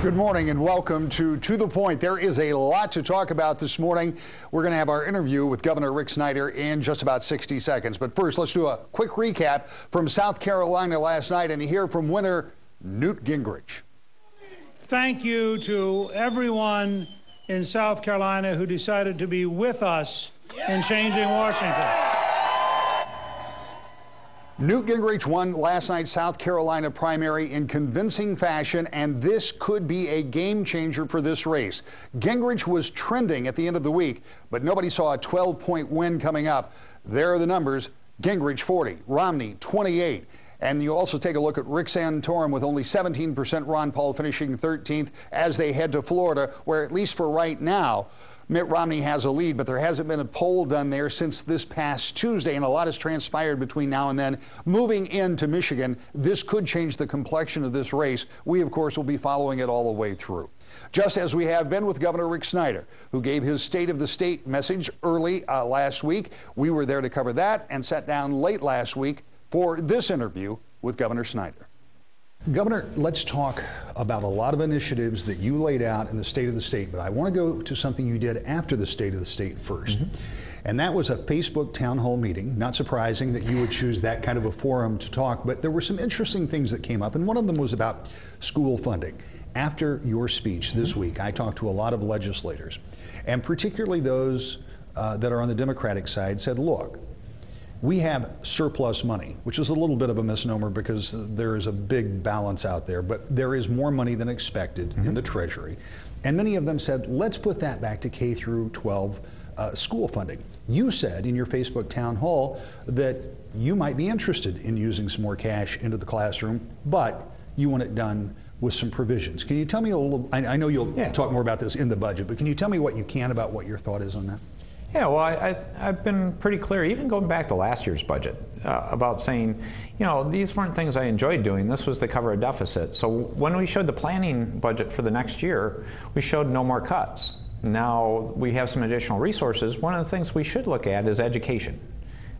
Good morning and welcome to the Point. There is a lot to talk about this morning. We're going to have our interview with Governor Rick Snyder in just about 60 seconds. But first, let's do a quick recap from South Carolina last night and hear from winner Newt Gingrich. Thank you to everyone in South Carolina who decided to be with us in changing Washington. Newt Gingrich won last night's South Carolina primary in convincing fashion, and this could be a game changer for this race. Gingrich was trending at the end of the week, but nobody saw a 12-point win coming up. There are the numbers. Gingrich 40, Romney 28. And you also take a look at Rick Santorum with only 17%, Ron Paul finishing 13th as they head to Florida, where at least for right now, Mitt Romney has a lead, but there hasn't been a poll done there since this past Tuesday, and a lot has transpired between now and then. Moving into Michigan, this could change the complexion of this race. We, of course, will be following it all the way through. Just as we have been with Governor Rick Snyder, who gave his State of the State message early last week. We were there to cover that and sat down late last week for this interview with Governor Snyder. Governor, let's talk about a lot of initiatives that you laid out in the State of the State, but I want to go to something you did after the State of the State first. And that was a Facebook town hall meeting. Not surprising that you would choose that kind of a forum to talk, but there were some interesting things that came up, and one of them was about school funding. After your speech this week, I talked to a lot of legislators, and particularly those that are on the Democratic side said, look, we have surplus money, which is a little bit of a misnomer because there is a big balance out there, but there is more money than expected in the Treasury. And many of them said, let's put that back to K through 12 school funding. You said in your Facebook town hall that you might be interested in using some more cash into the classroom, but you want it done with some provisions. Can you tell me a little, I know you'll talk more about this in the budget, but can you tell me what you can about what your thought is on that? Yeah, well, I've been pretty clear, even going back to last year's budget, about saying, you know, these weren't things I enjoyed doing. This was to cover a deficit. So when we showed the planning budget for the next year, we showed no more cuts. Now we have some additional resources. One of the things we should look at is education.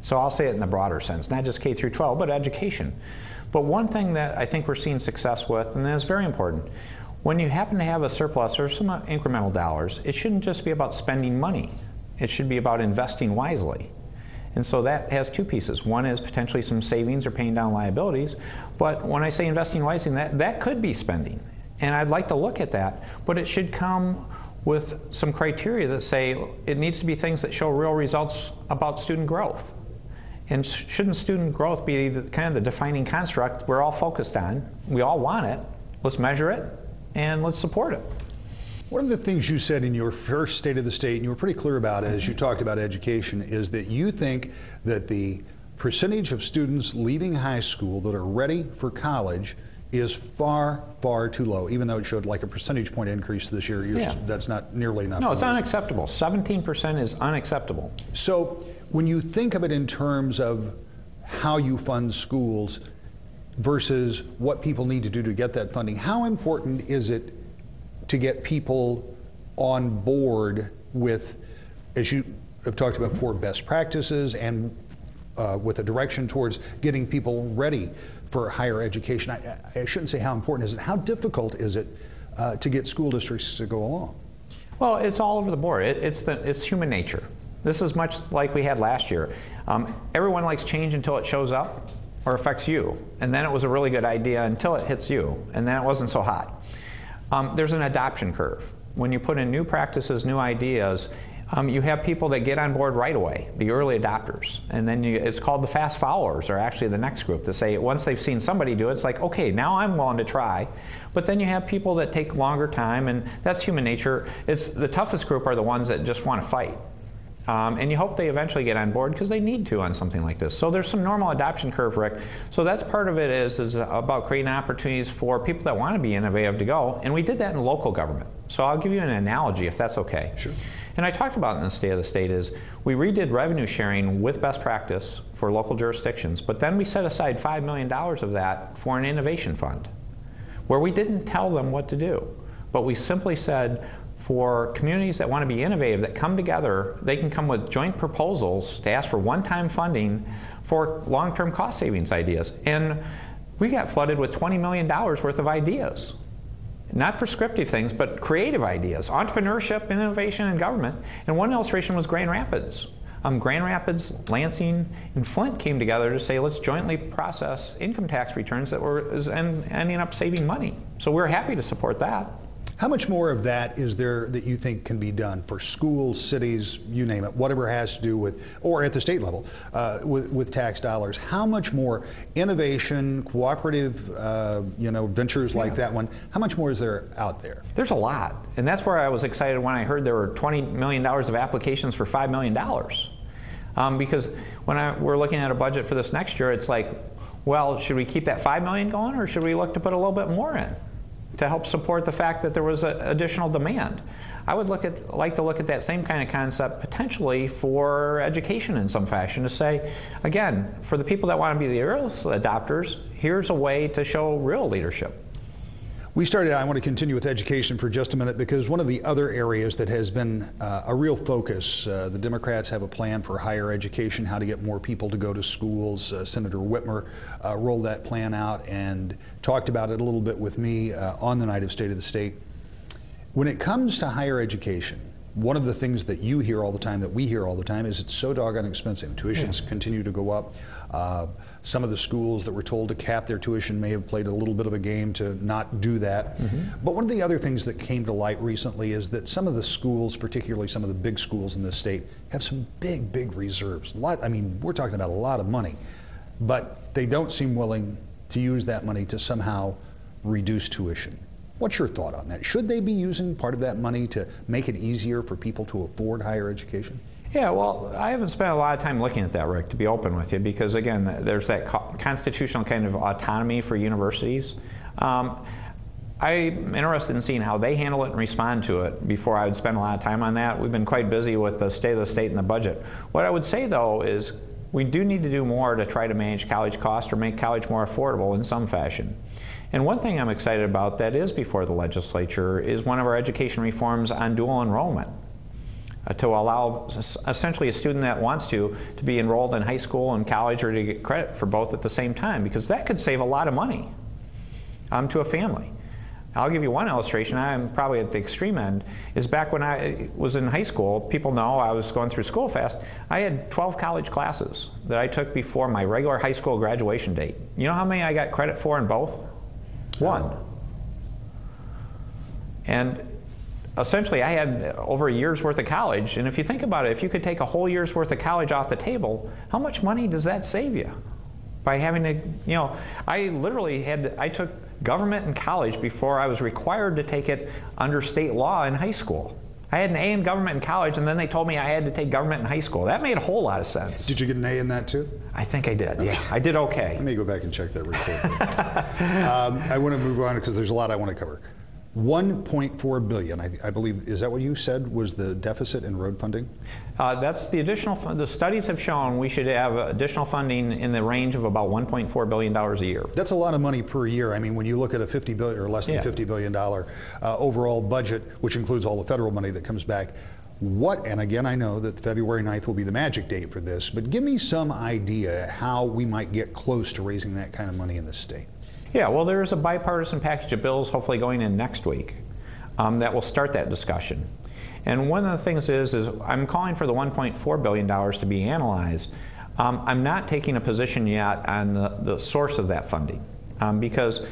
So I'll say it in the broader sense, not just K through 12, but education. But one thing that I think we're seeing success with, and that's very important, when you happen to have a surplus or some incremental dollars, it shouldn't just be about spending money. It should be about investing wisely. And so that has two pieces. One is potentially some savings or paying down liabilities. But when I say investing wisely, that could be spending. And I'd like to look at that. But it should come with some criteria that say it needs to be things that show real results about student growth. And shouldn't student growth be kind of the defining construct we're all focused on? We all want it. Let's measure it and let's support it. One of the things you said in your first State of the State, and you were pretty clear about it as you talked about education, is that you think that the percentage of students leaving high school that are ready for college is far, far too low, even though it showed like a percentage point increase this year. That's not nearly enough. No, it's unacceptable. 17% is unacceptable. So when you think of it in terms of how you fund schools versus what people need to do to get that funding, how important is it to get people on board with, as you have talked about before, best practices and with a direction towards getting people ready for higher education? I shouldn't say how important is it, how difficult is it to get school districts to go along? Well, it's all over the board. It's human nature. This is much like we had last year. Everyone likes change until it shows up or affects you. And then it was a really good idea until it hits you. And then it wasn't so hot. There's an adoption curve. When you put in new practices, new ideas, you have people that get on board right away, the early adopters. And then it's called the fast followers, or actually the next group to say once they've seen somebody do it, it's like, okay, now I'm willing to try. But then you have people that take longer time, and that's human nature. It's the toughest group are the ones that just want to fight. And you hope they eventually get on board because they need to on something like this. So there's some normal adoption curve, Rick. So that's part of it is about creating opportunities for people that want to be innovative to go. And we did that in local government. So I'll give you an analogy if that's okay. Sure. And I talked about in the State of the State is we redid revenue sharing with best practice for local jurisdictions, but then we set aside $5 million of that for an innovation fund where we didn't tell them what to do, but we simply said, for communities that want to be innovative, that come together, they can come with joint proposals to ask for one-time funding for long-term cost savings ideas. And we got flooded with $20 million worth of ideas. Not prescriptive things, but creative ideas, entrepreneurship, innovation, and government. And one illustration was Grand Rapids. Grand Rapids, Lansing, and Flint came together to say, let's jointly process income tax returns that were ending up saving money. So we're happy to support that. How much more of that is there that you think can be done for schools, cities, you name it, whatever has to do with, or at the state level, with tax dollars? How much more innovation, cooperative, ventures like that one, how much more is there out there? There's a lot. And that's where I was excited when I heard there were $20 million of applications for $5 million. Because when we're looking at a budget for this next year, it's like, well, should we keep that $5 million going, or should we look to put a little bit more in to help support the fact that there was additional demand? I would like to look at that same kind of concept potentially for education in some fashion, to say, again, for the people that want to be the early adopters, here's a way to show real leadership. I want to continue with education for just a minute, because one of the other areas that has been a real focus, the Democrats have a plan for higher education, how to get more people to go to schools. Senator Whitmer rolled that plan out and talked about it a little bit with me on the night of State of the State. When it comes to higher education, one of the things that you hear all the time, that we hear all the time, is it's so doggone expensive. Tuitions continue to go up. Some of the schools that were told to cap their tuition may have played a little bit of a game to not do that. But one of the other things that came to light recently is that some of the schools, particularly some of the big schools in this state, have some big reserves. We're talking about a lot of money, but they don't seem willing to use that money to somehow reduce tuition. What's your thought on that? Should they be using part of that money to make it easier for people to afford higher education? Yeah, well, I haven't spent a lot of time looking at that, Rick, to be open with you, because again, there's that constitutional kind of autonomy for universities. I'm interested in seeing how they handle it and respond to it before I would spend a lot of time on that. We've been quite busy with the State of the State and the budget. What I would say, though, is we do need to do more to try to manage college costs or make college more affordable in some fashion. And one thing I'm excited about that is before the legislature is one of our education reforms on dual enrollment, to allow essentially a student that wants to be enrolled in high school and college, or to get credit for both at the same time, because that could save a lot of money to a family. I'll give you one illustration. I'm probably at the extreme end. Is back when I was in high school, people know I was going through school fast. I had 12 college classes that I took before my regular high school graduation date. You know how many I got credit for in both? One. And essentially I had over a year's worth of college, and if you think about it, if you could take a whole year's worth of college off the table, how much money does that save you? By having to, I took government in college before I was required to take it under state law in high school. I had an A in government in college, and then they told me I had to take government in high school. That made a whole lot of sense. Did you get an A in that too? I think I did, yeah. I did okay. Let me go back and check that report. I want to move on because there's a lot I want to cover. $1.4 billion, I believe, is that what you said was the deficit in road funding? That's the additional, the studies have shown we should have additional funding in the range of about $1.4 billion a year. That's a lot of money per year. I mean, when you look at a $50 billion or less than $50 billion overall budget, which includes all the federal money that comes back, and again, I know that February 9th will be the magic date for this, but give me some idea how we might get close to raising that kind of money in this state. Yeah, well, there's a bipartisan package of bills hopefully going in next week that will start that discussion. And one of the things is I'm calling for the $1.4 billion to be analyzed. I'm not taking a position yet on the source of that funding because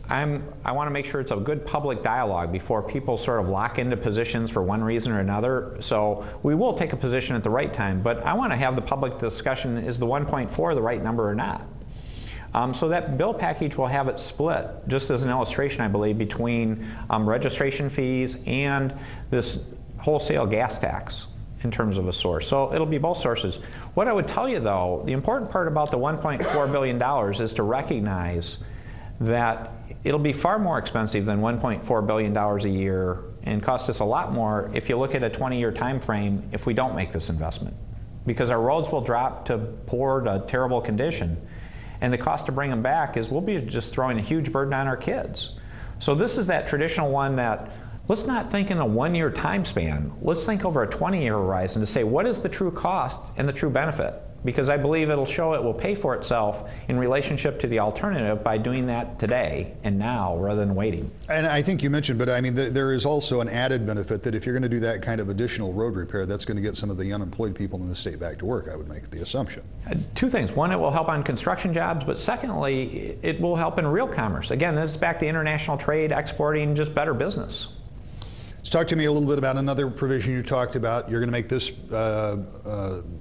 I want to make sure it's a good public dialogue before people sort of lock into positions for one reason or another. So we will take a position at the right time, but I want to have the public discussion, is the 1.4 the right number or not? So that bill package will have it split, just as an illustration, I believe, between registration fees and this wholesale gas tax in terms of a source. So it'll be both sources. What I would tell you, though, the important part about the $1.4 billion is to recognize that it'll be far more expensive than $1.4 billion a year and cost us a lot more if you look at a 20-year time frame if we don't make this investment. Because our roads will drop to poor to terrible condition. And the cost to bring them back is we'll be just throwing a huge burden on our kids. So this is that traditional one that let's not think in a one-year time span. Let's think over a 20-year horizon to say, what is the true cost and the true benefit? Because I believe it'll show it will pay for itself in relationship to the alternative by doing that today and now rather than waiting. And I think you mentioned, but I mean, there is also an added benefit that if you're going to do that kind of additional road repair, that's going to get some of the unemployed people in the state back to work, I would make the assumption. Two things. One, it will help on construction jobs, but secondly, it will help in real commerce. Again, this is back to international trade, exporting, just better business. So talk to me a little bit about another provision you talked about. You're going to make this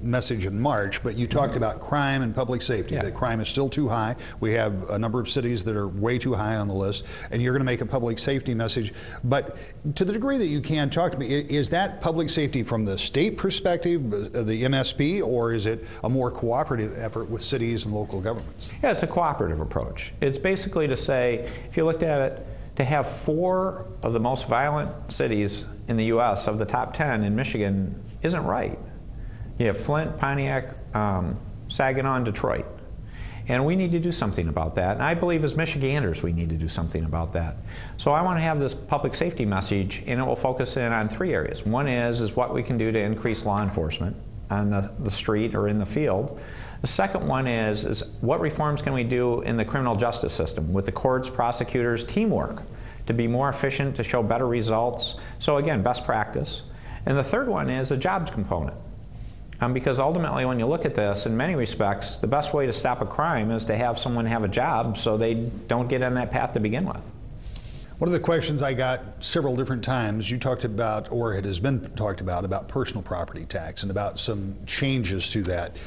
message in March, but you talked about crime and public safety. Yeah. That crime is still too high. We have a number of cities that are way too high on the list, and you're going to make a public safety message. But to the degree that you can, talk to me, is that public safety from the state perspective, the MSP, or is it a more cooperative effort with cities and local governments? Yeah, it's a cooperative approach. It's basically to say, if you looked at it, to have 4 of the most violent cities in the U.S. of the top 10 in Michigan isn't right. You have Flint, Pontiac, Saginaw, and Detroit. And we need to do something about that. And I believe as Michiganders we need to do something about that. So I want to have this public safety message, and it will focus in on 3 areas. One is what we can do to increase law enforcement on the street or in the field. The second one is what reforms can we do in the criminal justice system with the courts, prosecutors, teamwork to be more efficient, to show better results. So again, best practice. And the third one is a jobs component. Because ultimately when you look at this, in many respects, the best way to stop a crime is to have someone have a job so they don't get on that path to begin with. One of the questions I got several different times, you talked about, or it has been talked about personal property tax and about some changes to that.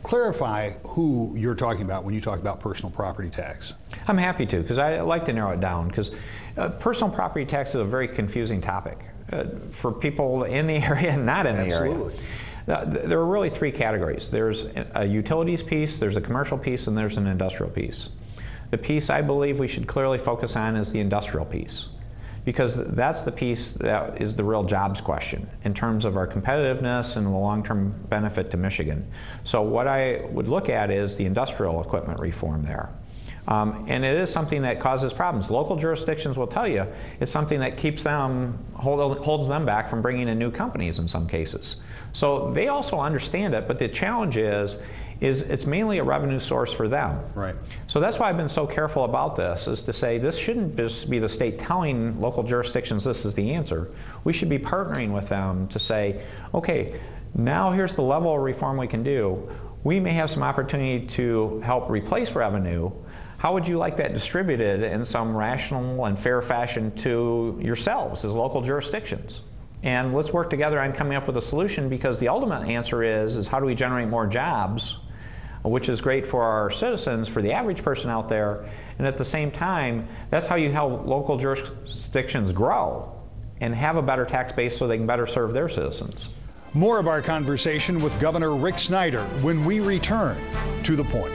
Clarify who you're talking about when you talk about personal property tax. I'm happy to, because I like to narrow it down, because personal property tax is a very confusing topic for people in the area and not in the area. There are really 3 categories. There's a utilities piece, there's a commercial piece, and there's an industrial piece. The piece I believe we should clearly focus on is the industrial piece, because that's the piece that is the real jobs question in terms of our competitiveness and the long-term benefit to Michigan. So what I would look at is the industrial equipment reform there. And it is something that causes problems. Local jurisdictions will tell you it's something that keeps them, holds them back from bringing in new companies in some cases. So they also understand it, but the challenge is it's mainly a revenue source for them. Right. So that's why I've been so careful about this, is to say this shouldn't just be the state telling local jurisdictions this is the answer. We should be partnering with them to say, okay, now here's the level of reform we can do. We may have some opportunity to help replace revenue. How would you like that distributed in some rational and fair fashion to yourselves as local jurisdictions? And let's work together on coming up with a solution, because the ultimate answer is how do we generate more jobs, which is great for our citizens, for the average person out there, and at the same time, that's how you help local jurisdictions grow and have a better tax base so they can better serve their citizens. More of our conversation with Governor Rick Snyder when we return to The Point.